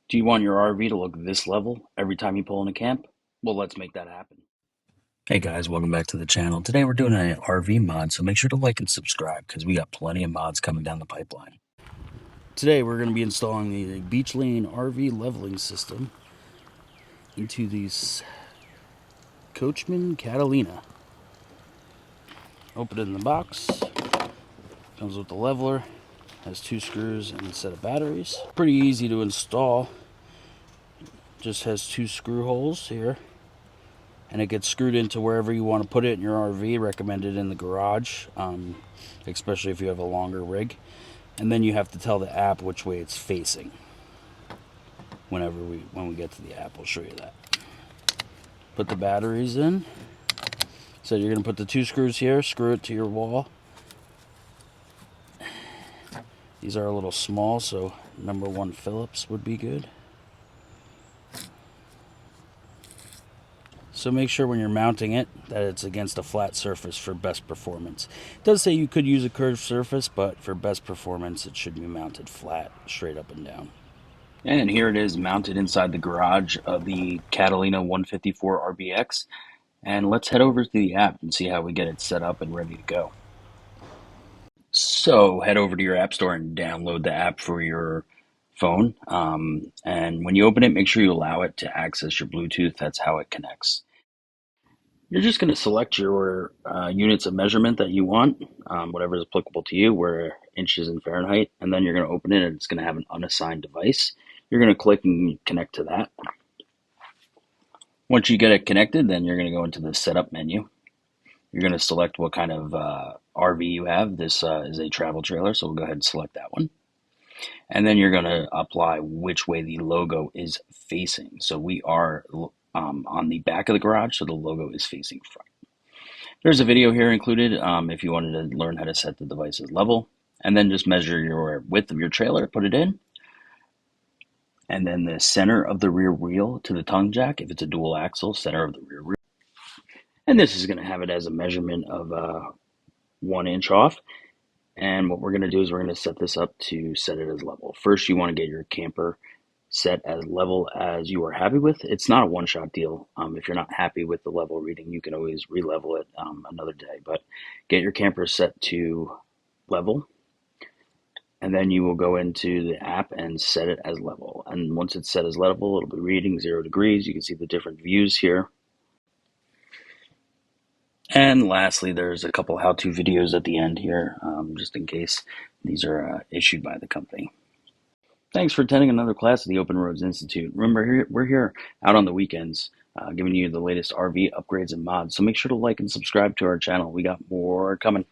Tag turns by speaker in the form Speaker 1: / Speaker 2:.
Speaker 1: Do you want your RV to look this level every time you pull in a camp? Well, let's make that happen. Hey guys, welcome back to the channel. Today we're doing an RV mod, so make sure to like and subscribe because we got plenty of mods coming down the pipeline. Today we're going to be installing the Beech Lane RV leveling system into these Coachman Catalina. Open it in the box. Comes with the leveler. Has 2 screws and a set of batteries. Pretty easy to install. Just has 2 screw holes here. And it gets screwed into wherever you want to put it in your RV, recommended in the garage, especially if you have a longer rig. And then you have to tell the app which way it's facing. When we get to the app, we'll show you that. Put the batteries in. So you're going to put the 2 screws here, screw it to your wall. These are a little small, so number 1 Phillips would be good. So make sure when you're mounting it that it's against a flat surface for best performance. It does say you could use a curved surface, but for best performance it should be mounted flat, straight up and down. And here it is mounted inside the garage of the Catalina 154 RBX. And let's head over to the app and see how we get it set up and ready to go. So head over to your app store and download the app for your phone. And when you open it, make sure you allow it to access your Bluetooth. That's how it connects. You're just going to select your units of measurement that you want, whatever is applicable to you. We're inches in Fahrenheit, and then you're going to open it and it's going to have an unassigned device. You're going to click and connect to that. Once you get it connected, then you're going to go into the setup menu. You're going to select what kind of RV you have. This is a travel trailer, so we'll go ahead and select that one. And then you're going to apply which way the logo is facing. So we are on the back of the garage, so the logo is facing front. There's a video here included if you wanted to learn how to set the device's level, and then just measure your width of your trailer, put it in, and then the center of the rear wheel to the tongue jack, if it's a dual axle, center of the rear wheel. And this is going to have it as a measurement of 1 inch off. And what we're going to do is we're going to set this up to set it as level. First, you want to get your camper set as level as you are happy with. It's not a one-shot deal. If you're not happy with the level reading, you can always re-level it another day. But get your camper set to level, and then you will go into the app and set it as level. And once it's set as level, it'll be reading 0 degrees. You can see the different views here. And lastly, there's a couple how-to videos at the end here, just in case these are issued by the company. Thanks for attending another class at the Open Roads Institute. Remember, we're here out on the weekends, giving you the latest RV upgrades and mods. So make sure to like and subscribe to our channel. We got more coming.